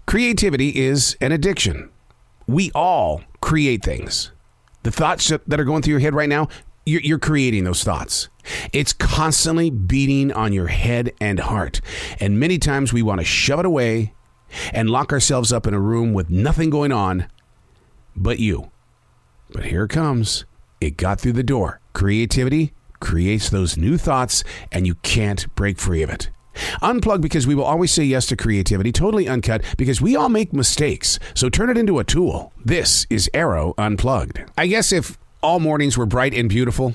Creativity is an addiction. We all create things. The thoughts that are going through your head right now, you're creating those thoughts. It's constantly beating on your head and heart. And many times we want to shove it away and lock ourselves up in a room with nothing going on but you. But here it comes. It got through the door. Creativity creates those new thoughts, and you can't break free of it. Unplugged, because we will always say yes to creativity. Totally uncut, because we all make mistakes. So turn it into a tool. This is Arroe Unplugged. I guess if all mornings were bright and beautiful,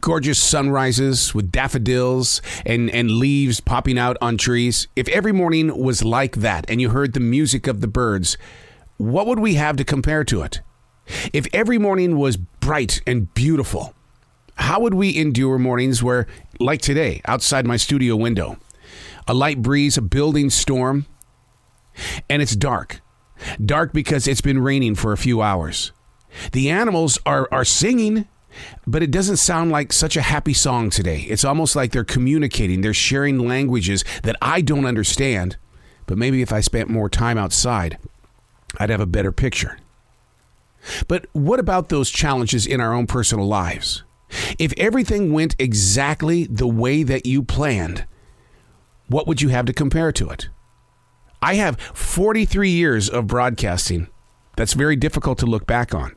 gorgeous sunrises with daffodils and leaves popping out on trees, if every morning was like that and you heard the music of the birds, what would we have to compare to it? If every morning was bright and beautiful, how would we endure mornings where, like today, outside my studio window, a light breeze, a building storm, and it's dark. Dark because it's been raining for a few hours. The animals are singing, but it doesn't sound like such a happy song today. It's almost like they're communicating. They're sharing languages that I don't understand. But maybe if I spent more time outside, I'd have a better picture. But what about those challenges in our own personal lives? If everything went exactly the way that you planned, what would you have to compare to it? I have 43 years of broadcasting. That's very difficult to look back on.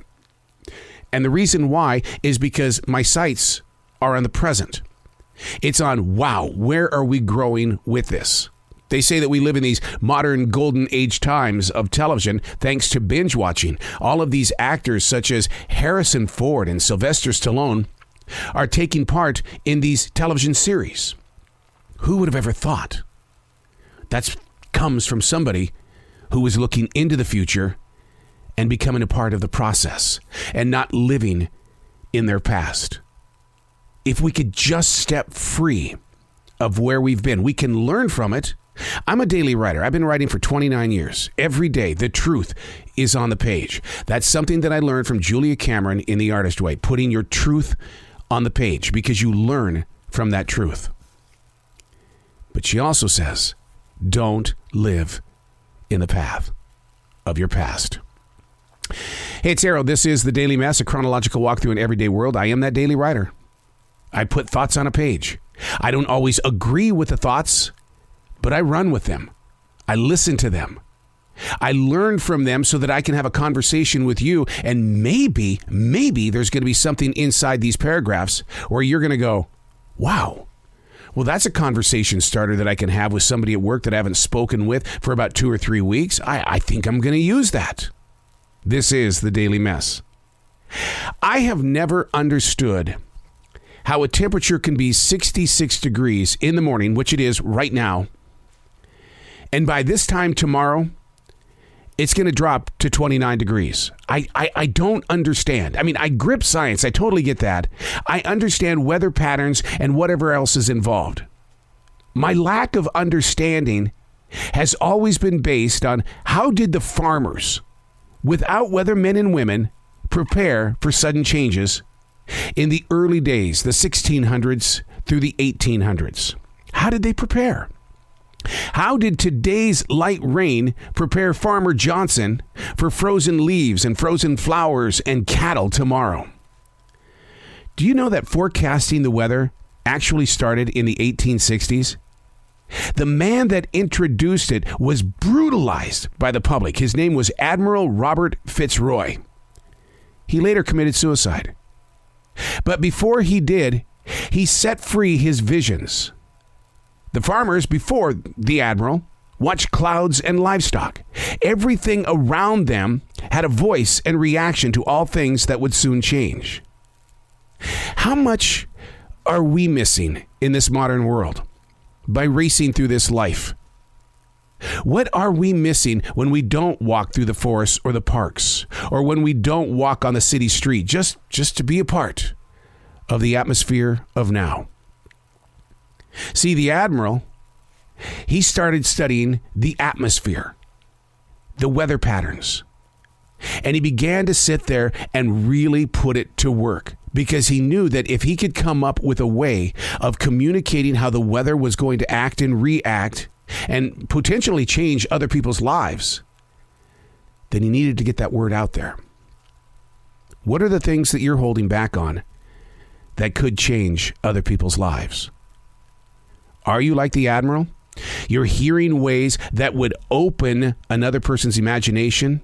And the reason why is because my sights are on the present. It's on, wow, where are we growing with this? They say that we live in these modern golden age times of television thanks to binge watching. All of these actors such as Harrison Ford and Sylvester Stallone are taking part in these television series. Who would have ever thought? That comes from somebody who was looking into the future and becoming a part of the process and not living in their past. If we could just step free of where we've been, we can learn from it. I'm a daily writer. I've been writing for 29 years. Every day, the truth is on the page. That's something that I learned from Julia Cameron in The Artist Way, putting your truth on the page because you learn from that truth. But she also says, don't live in the path of your past. Hey, it's Arroe. This is The Daily Mess, a chronological walk through an everyday world. I am that daily writer. I put thoughts on a page. I don't always agree with the thoughts, but I run with them. I listen to them. I learn from them so that I can have a conversation with you. And maybe there's going to be something inside these paragraphs where you're going to go, wow. Well, that's a conversation starter that I can have with somebody at work that I haven't spoken with for about 2 or 3 weeks. I think I'm going to use that. This is The Daily Mess. I have never understood how a temperature can be 66 degrees in the morning, which it is right now, and by this time tomorrow, it's going to drop to 29 degrees. I don't understand. I mean, I grip science. I totally get that. I understand weather patterns and whatever else is involved. My lack of understanding has always been based on how did the farmers, without weathermen and women, prepare for sudden changes in the early days, the 1600s through the 1800s. How did they prepare? How did today's light rain prepare Farmer Johnson for frozen leaves and frozen flowers and cattle tomorrow? Do you know that forecasting the weather actually started in the 1860s? The man that introduced it was brutalized by the public. His name was Admiral Robert Fitzroy. He later committed suicide. But before he did, he set free his visions. The farmers, before the admiral, watched clouds and livestock. Everything around them had a voice and reaction to all things that would soon change. How much are we missing in this modern world by racing through this life? What are we missing when we don't walk through the forests or the parks, or when we don't walk on the city street just to be a part of the atmosphere of now? See, the admiral, he started studying the atmosphere, the weather patterns, and he began to sit there and really put it to work because he knew that if he could come up with a way of communicating how the weather was going to act and react and potentially change other people's lives, then he needed to get that word out there. What are the things that you're holding back on that could change other people's lives? Are you like the Admiral? You're hearing ways that would open another person's imagination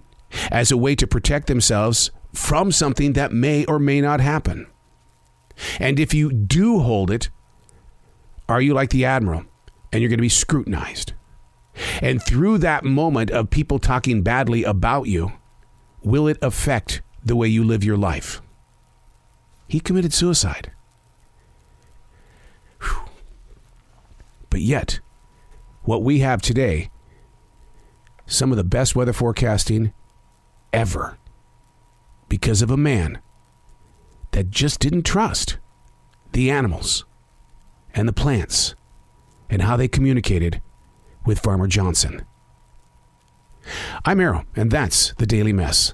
as a way to protect themselves from something that may or may not happen. And if you do hold it, are you like the Admiral? And you're going to be scrutinized. And through that moment of people talking badly about you, will it affect the way you live your life? He committed suicide. Whew. But yet, what we have today, some of the best weather forecasting ever, because of a man that just didn't trust the animals and the plants and how they communicated with Farmer Johnson. I'm Arroe, and that's the Daily Mess.